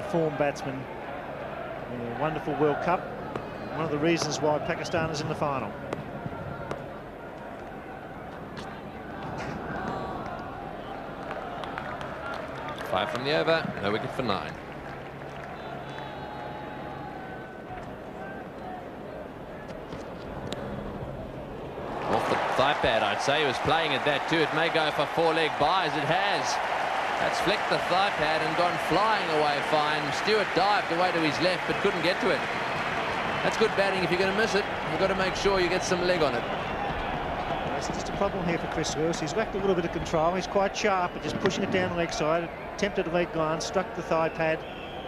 form batsman. A wonderful World Cup. One of the reasons why Pakistan is in the final. Five from the over, no wicket for 9. Off the thigh pad, I'd say. He was playing at that too. It may go for 4-leg buys. It has. That's flicked the thigh pad and gone flying away fine. Stewart dived away to his left but couldn't get to it. That's good batting. If you're going to miss it, you've got to make sure you get some leg on it. That's just a problem here for Chris Wills. He's lacked a little bit of control. He's quite sharp at just pushing it down the leg side. Attempted a leg glance, struck the thigh pad,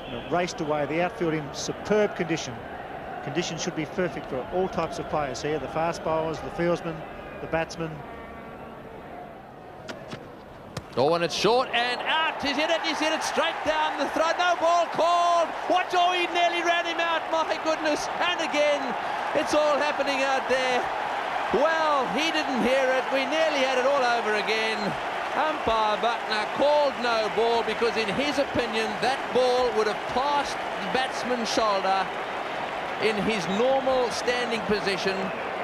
and it raced away. The outfield in superb condition. Conditions should be perfect for all types of players here. The fast bowlers, the fieldsmen, the batsmen. Oh, and it's short and out. He's hit it straight down the throat. No ball called. Watch, oh, he nearly ran him out. My goodness. And again, it's all happening out there. Well, he didn't hear it. We nearly had it all over again. Umpire Buckner called no ball because, in his opinion, that ball would have passed the batsman's shoulder in his normal standing position,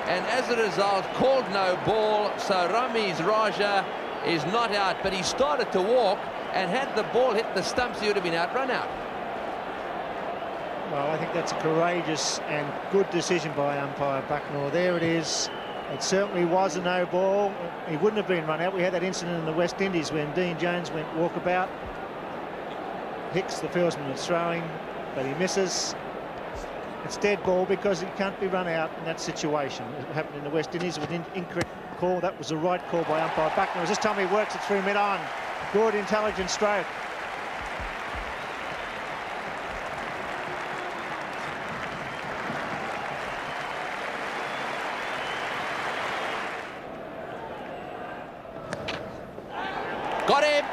and as a result, called no ball. So Ramiz Raja is not out, but he started to walk, and had the ball hit the stumps, he would have been out, run out. Well, I think that's a courageous and good decision by umpire Buckner. There it is. It certainly was a no ball. He wouldn't have been run out. We had that incident in the West Indies when Dean Jones went walkabout. Hicks, the fieldsman, is throwing, but he misses. It's dead ball because he can't be run out in that situation. It happened in the West Indies with an incorrect call. That was the right call by umpire Buckner. This time he works it through mid-on. Good, intelligent stroke. Got him.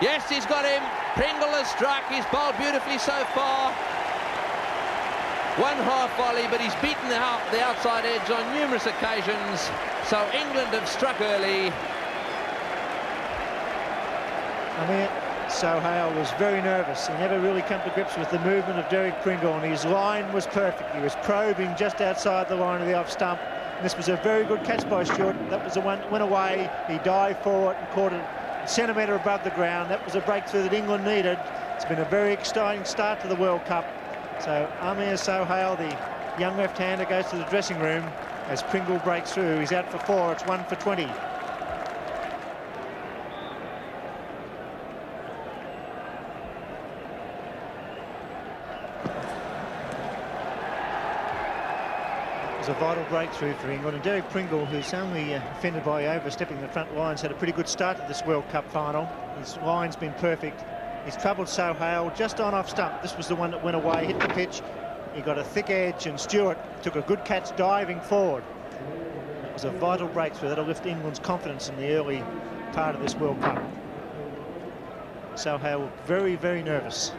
Yes, he's got him. Pringle has struck. He's bowled beautifully so far. One half volley, but he's beaten the outside edge on numerous occasions. So England have struck early. Amir Sohail was very nervous. He never really came to grips with the movement of Derek Pringle, and his line was perfect. He was probing just outside the line of the off stump. And this was a very good catch by Stewart. That was the one that went away. He dived for it and caught it a centimetre above the ground. That was a breakthrough that England needed. It's been a very exciting start to the World Cup. So Amir Sohail, the young left-hander, goes to the dressing room as Pringle breaks through. He's out for 4. It's 1 for 20. It was a vital breakthrough for England, and Derek Pringle, who's only offended by overstepping the front lines, had a pretty good start to this World Cup final. His line's been perfect. He's troubled Sohail just on off stump. This was the one that went away, hit the pitch. He got a thick edge, and Stewart took a good catch diving forward. It was a vital breakthrough that'll lift England's confidence in the early part of this World Cup. Sohail very, very nervous.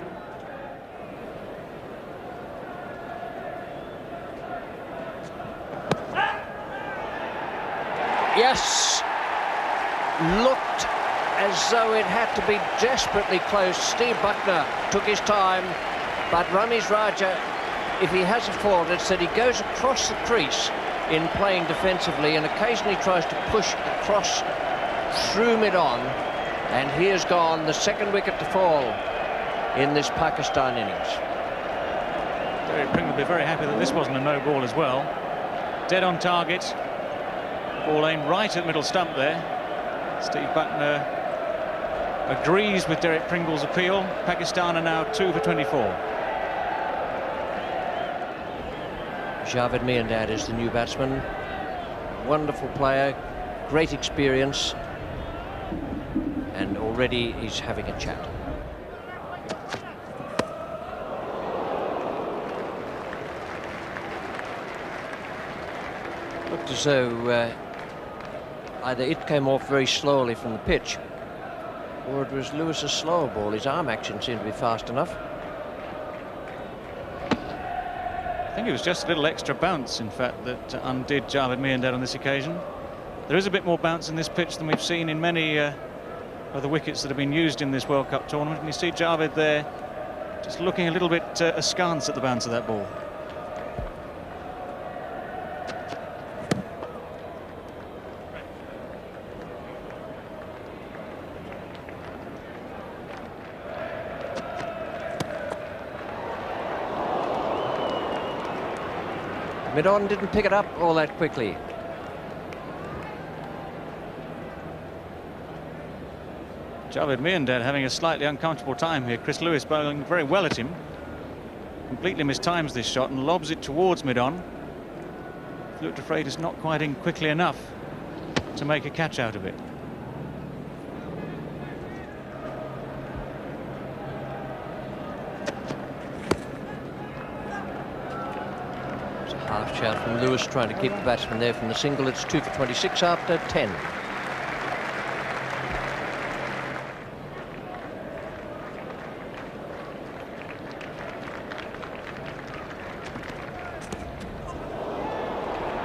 Yes, looked as though it had to be desperately close. Steve Buckner took his time, but Ramiz Raja, if he has a fault, it's that he goes across the crease in playing defensively and occasionally tries to push across through mid-on, and he has gone the second wicket to fall in this Pakistan innings. Derek Pringle will be very happy that this wasn't a no ball as well. Dead on target. Ball aimed right at middle stump there. Steve Buckner agrees with Derek Pringle's appeal. Pakistan are now 2 for 24. Javed Miandad is the new batsman. Wonderful player, great experience, and already he's having a chat. Looked as though either it came off very slowly from the pitch, or it was Lewis's slower ball. His arm action seemed to be fast enough. I think it was just a little extra bounce, in fact, that undid Javed Miandad on this occasion. There is a bit more bounce in this pitch than we've seen in many of the wickets that have been used in this World Cup tournament. And you see Javed there Just looking a little bit askance at the bounce of that ball. Mid-on didn't pick it up all that quickly. Javed Miandad having a slightly uncomfortable time here. Chris Lewis bowling very well at him. Completely mistimes this shot and lobs it towards mid-on. Looked afraid it's not quite in quickly enough to make a catch out of it. Half shout from Lewis trying to keep the batsman there from the single. It's 2 for 26 after 10.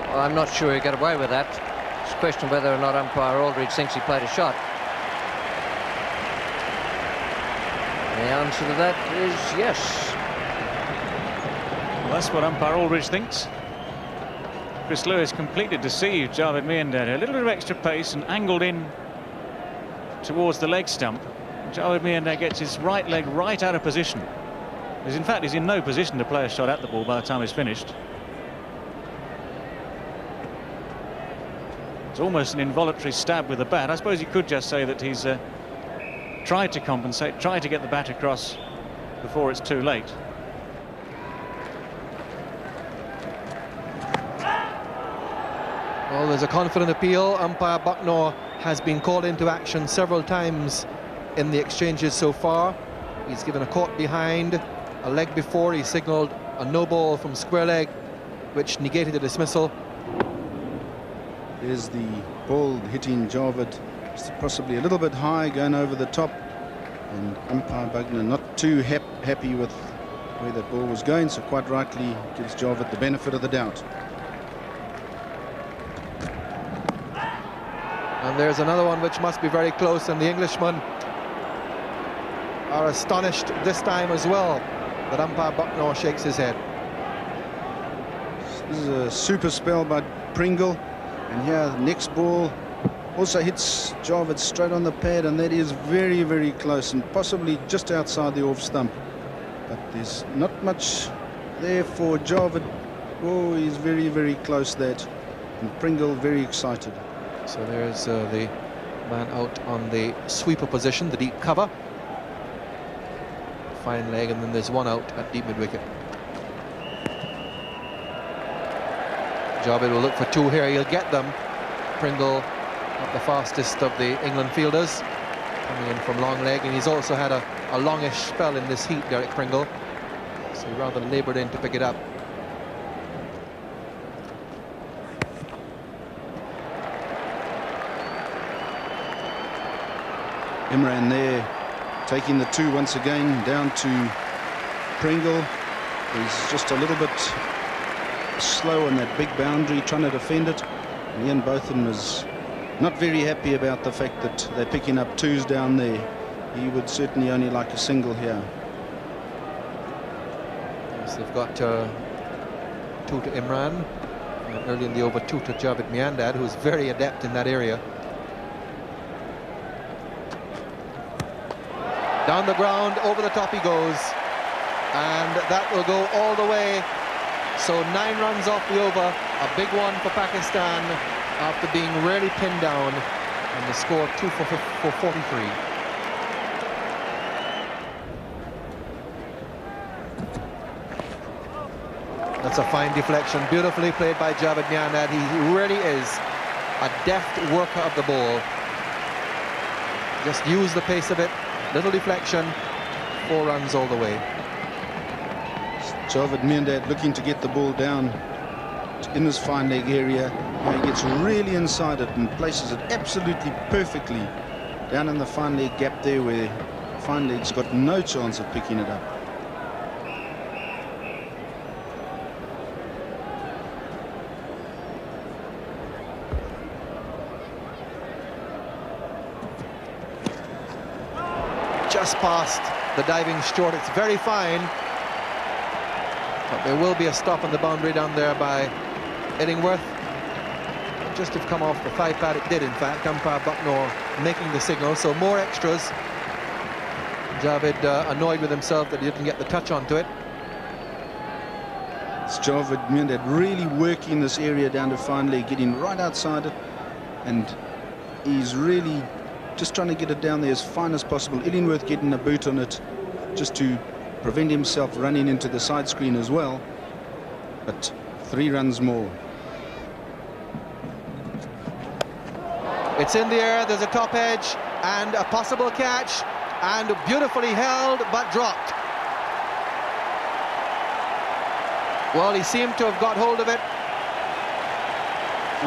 Well, I'm not sure he got away with that. It's a question whether or not umpire Aldridge thinks he played a shot. The answer to that is yes. Well, that's what umpire Aldridge thinks. Chris Lewis completely deceived Javed Miandad. A little bit of extra pace and angled in towards the leg stump. Javed Miandad gets his right leg right out of position. In fact, he's in no position to play a shot at the ball by the time he's finished. It's almost an involuntary stab with the bat. I suppose you could just say that he's tried to compensate, tried to get the bat across before it's too late. Well, there's a confident appeal. Umpire Bucknor has been called into action several times in the exchanges so far. He's given a caught behind, a leg before. He signalled a no ball from square leg, which negated the dismissal. There's the ball hitting Javed, possibly a little bit high, going over the top. And umpire Bucknor not too happy with where that ball was going, so quite rightly gives Javed the benefit of the doubt. And there's another one which must be very close, and the Englishmen are astonished this time as well that umpire Bucknor shakes his head. This is a super spell by Pringle, and here the next ball also hits Javed straight on the pad, and that is very, very close and possibly just outside the off stump. But there's not much there for Javed. Oh, he's very, very close that, and Pringle very excited. So there's the man out on the sweeper position, the deep cover. Fine leg, and then there's one out at deep mid-wicket. Javed will look for two here. He'll get them. Pringle, not the fastest of the England fielders, coming in from long leg, and he's also had a longish spell in this heat, Derek Pringle. So he rather laboured in to pick it up. Imran there, taking the two once again, down to Pringle. He's just a little bit slow on that big boundary, trying to defend it. And Ian Botham is not very happy about the fact that they're picking up twos down there. He would certainly only like a single here. Yes, they've got two to Imran, and early in the over two to Javed Miandad, who's very adept in that area. Down the ground, over the top he goes, and that will go all the way. So 9 runs off the over, a big one for Pakistan after being really pinned down, and the score 2 for 43. That's a fine deflection, beautifully played by Javed Miandad. He really is a deft worker of the ball. Just use the pace of it. Little deflection, 4 runs all the way. Javed Miandad looking to get the ball down in this fine leg area. He gets really inside it and places it absolutely perfectly down in the fine leg gap there, where fine leg's got no chance of picking it up. Just past the diving short. It's very fine, but there will be a stop on the boundary down there by Illingworth. Just have come off the thigh pad. It did, in fact. Umpire Bucknor making the signal, so more extras. Javed annoyed with himself that he didn't get the touch onto it. It's Javed Miandad really working this area down to fine leg, getting right outside it, and he's really just trying to get it down there as fine as possible. Illingworth getting a boot on it just to prevent himself running into the side screen as well. But 3 runs more. It's in the air, there's a top edge and a possible catch, and beautifully held but dropped. Well, he seemed to have got hold of it,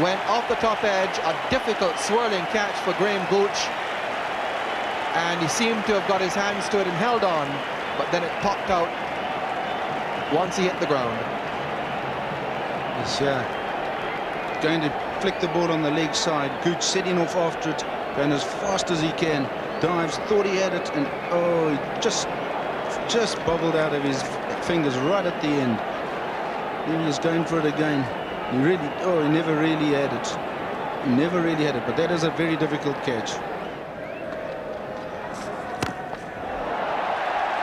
went off the top edge, a difficult swirling catch for Graham Gooch, and he seemed to have got his hands to it and held on, but then it popped out once he hit the ground. He's going to flick the ball on the leg side. Gooch setting off after it, going as fast as he can, dives, thought he had it, and oh, he just bobbled out of his fingers right at the end. He was going for it again. He never really had it. He never really had it, but that is a very difficult catch.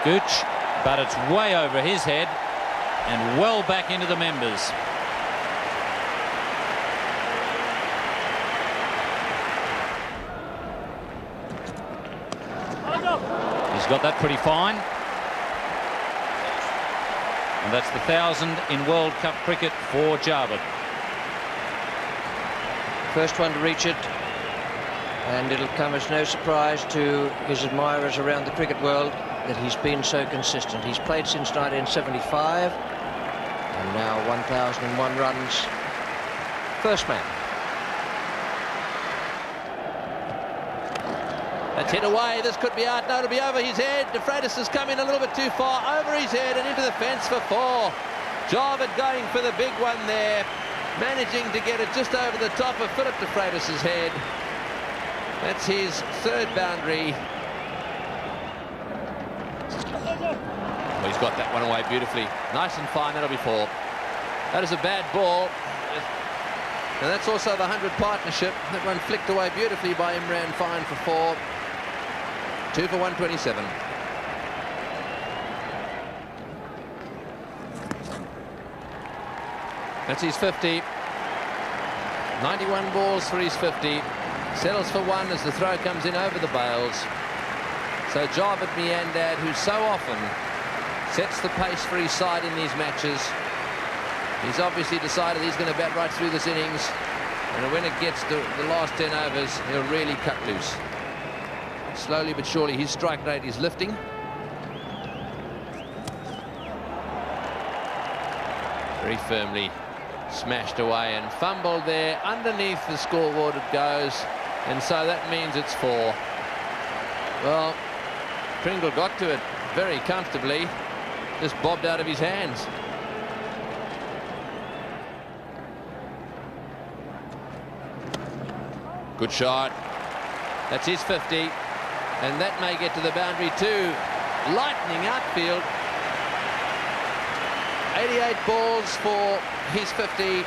Gooch, but it's way over his head and well back into the members. He's got that pretty fine. And that's the 1,000 in World Cup cricket for Javed. First one to reach it, and it'll come as no surprise to his admirers around the cricket world that he's been so consistent. He's played since 1975, and now 1,001 runs. First man. That's hit away. This could be out. No, it'll be over his head. De Freitas has come in a little bit too far. Over his head and into the fence for 4. Javed going for the big one there. Managing to get it just over the top of Philip De Freitas' head. That's his 3rd boundary. Well, he's got that one away beautifully. Nice and fine. That'll be 4. That is a bad ball. And that's also the 100 partnership. That one flicked away beautifully by Imran Khan for 4. 2 for 127. That's his 50. 91 balls for his 50. Settles for 1 as the throw comes in over the bails. So Javed Miandad, who so often sets the pace for his side in these matches, he's obviously decided he's going to bat right through this innings, and when it gets to the last 10 overs, he'll really cut loose. Slowly but surely his strike rate is lifting. Very firmly smashed away and fumbled there. Underneath the scoreboard it goes, and so that means it's 4. Well, Pringle got to it very comfortably, just bobbed out of his hands. Good shot. That's his 50, and that may get to the boundary too. Lightning outfield. 88 balls for his 50.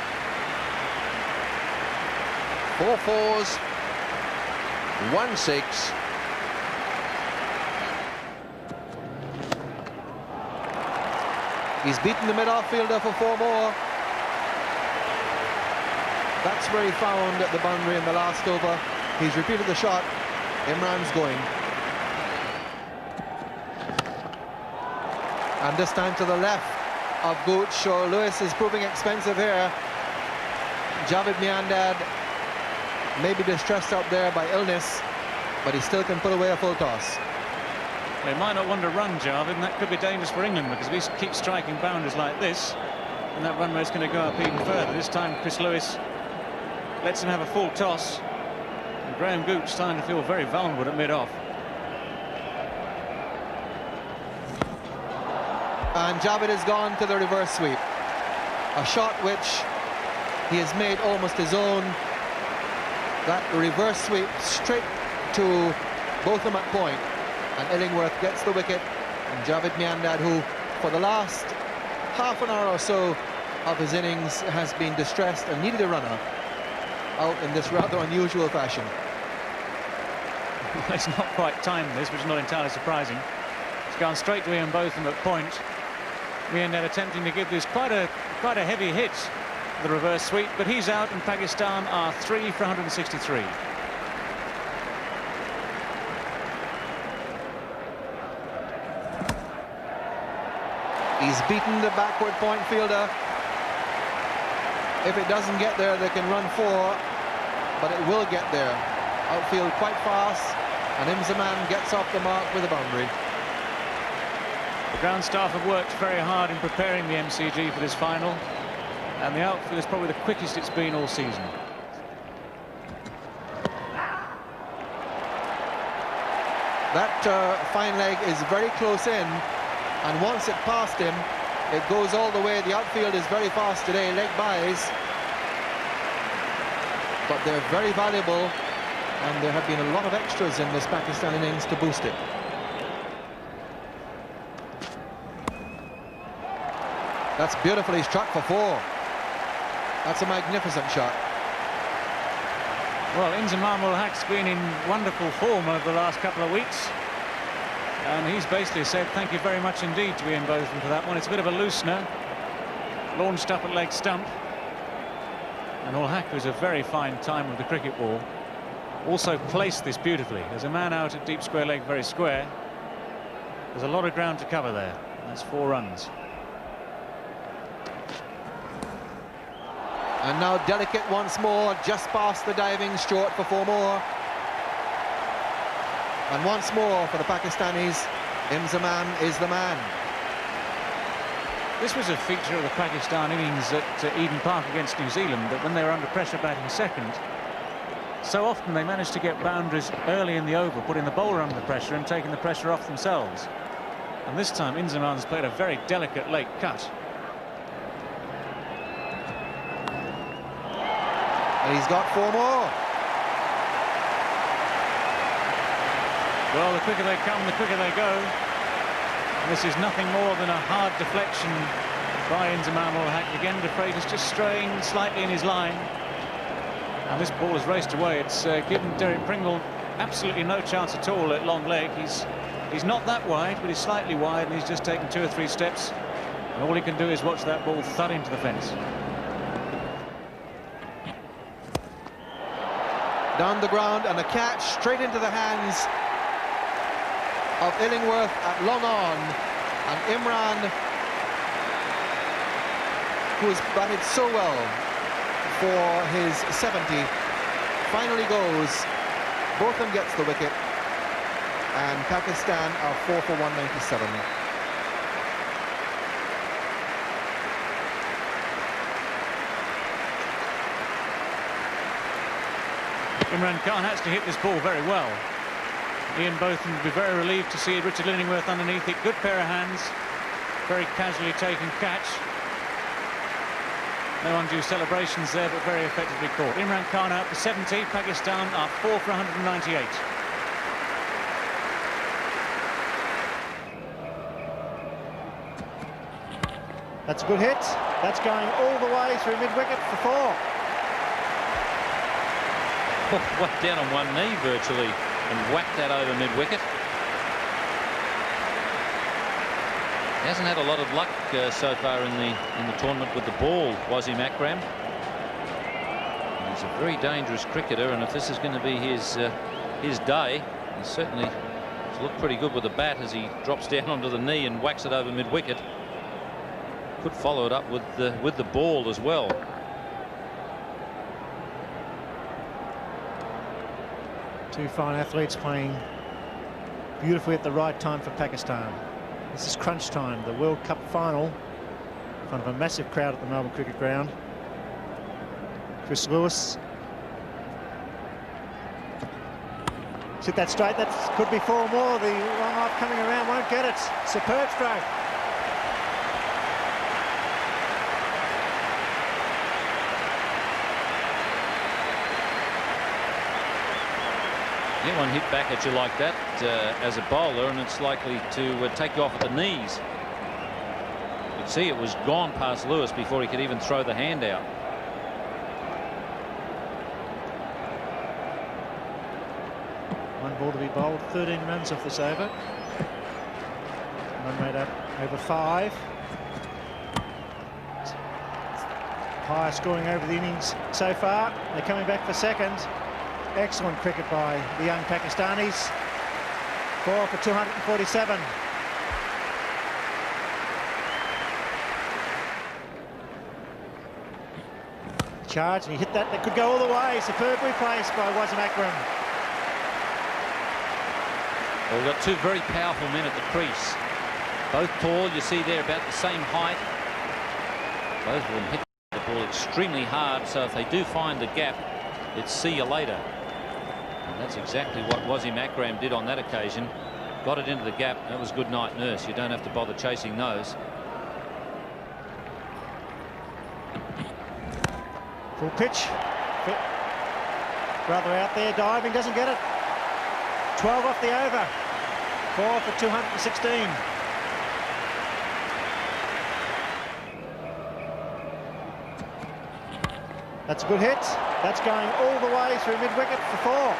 4 4s, 1 6. He's beaten the mid-off-fielder for 4 more. That's where he found the boundary in the last over. He's repeated the shot. Imran's going. And this time to the left of Gooch. So Lewis is proving expensive here. Javed Miandad may be distressed out there by illness, but he still can put away a full toss. They might not want to run, Javed, and that could be dangerous for England, because we keep striking boundaries like this, and that run rate's going to go up even further. This time Chris Lewis lets him have a full toss, and Graham Gooch starting to feel very vulnerable at mid-off. And Javed has gone to the reverse sweep. A shot which he has made almost his own. That reverse sweep straight to Botham at point. And Illingworth gets the wicket And Javed Miandad, who for the last half an hour or so of his innings has been distressed and needed a runner, out in this rather unusual fashion. It's not quite timed this, which is not entirely surprising. It's gone straight to Ian Botham at point. Miandad attempting to give this quite a heavy hit, the reverse sweep, but he's out, and Pakistan are 3 for 163. He's beaten the backward point fielder. If it doesn't get there, they can run 4, but it will get there. Outfield quite fast, and Imzaman gets off the mark with a boundary. The ground staff have worked very hard in preparing the MCG for this final, and the outfield is probably the quickest it's been all season. That fine leg is very close in, and once it passed him, it goes all the way. The outfield is very fast today, leg buys, but they're very valuable, and there have been a lot of extras in this Pakistan innings to boost it. That's beautifully struck for 4. That's a magnificent shot. Well, Inzamam ul Haq's been in wonderful form over the last couple of weeks, and he's basically said thank you very much indeed to Ian Botham for that one. It's a bit of a loosener, launched up at leg stump, and ul Haq, who's a very fine time with the cricket ball, also placed this beautifully. There's a man out at deep square leg, very square. There's a lot of ground to cover there. That's 4 runs. And now delicate once more, just past the diving, short for 4 more. And once more for the Pakistanis, Imzaman is the man. This was a feature of the Pakistan innings at Eden Park against New Zealand, that when they were under pressure batting second, so often they managed to get boundaries early in the over, putting the bowler under pressure and taking the pressure off themselves. And this time Inzaman's played a very delicate late cut. And he's got 4 more. Well, the quicker they come, the quicker they go. And this is nothing more than a hard deflection by Inzamam ul Haq. Again, DeFreitas is just straying slightly in his line. And this ball has raced away. It's given Derek Pringle absolutely no chance at all at long leg. He's not that wide, but he's slightly wide, and he's just taken 2 or 3 steps. And all he can do is watch that ball thud into the fence. Down the ground, and a catch straight into the hands of Illingworth at long on, and Imran, who has batted so well for his 70, finally goes. Botham gets the wicket, and Pakistan are 4 for 197. Imran Khan has to hit this ball very well. Ian Botham would be very relieved to see Richard Illingworth underneath it. Good pair of hands, very casually taken catch. No undue celebrations there, but very effectively caught. Imran Khan out for 70. Pakistan are 4 for 198. That's a good hit. That's going all the way through mid-wicket for 4. Whacked down on one knee virtually and whacked that over mid-wicket. He hasn't had a lot of luck so far in the tournament with the ball, Wasim Akram. He's a very dangerous cricketer, and if this is going to be his day, he certainly has looked pretty good with the bat as he drops down onto the knee and whacks it over mid-wicket. Could follow it up with the ball as well. Two fine athletes playing beautifully at the right time for Pakistan. This is crunch time, the World Cup final, in front of a massive crowd at the Melbourne Cricket Ground. Chris Lewis. Hit that straight, that could be 4 more. The long off coming around won't get it. Superb stroke. Get one hit back at you like that as a bowler, and it's likely to take you off at the knees. You could see it was gone past Lewis before he could even throw the hand out. One ball to be bowled, 13 runs off this over. Run made up over 5. Highest scoring over the innings so far. They're coming back for second. Excellent cricket by the young Pakistanis. 4 for 247. Charge, and he hit that. That could go all the way. Superbly placed by Wasim Akram. Well, we've got two very powerful men at the crease. Both tall, you see there about the same height. Both of them hit the ball extremely hard, so if they do find the gap, it's see you later. And that's exactly what Wasim Akram did on that occasion. Got it into the gap. That was good night, nurse. You don't have to bother chasing those. Full pitch. Brother out there diving, doesn't get it. 12 off the over. 4 for 216. That's a good hit. That's going all the way through mid-wicket for 4.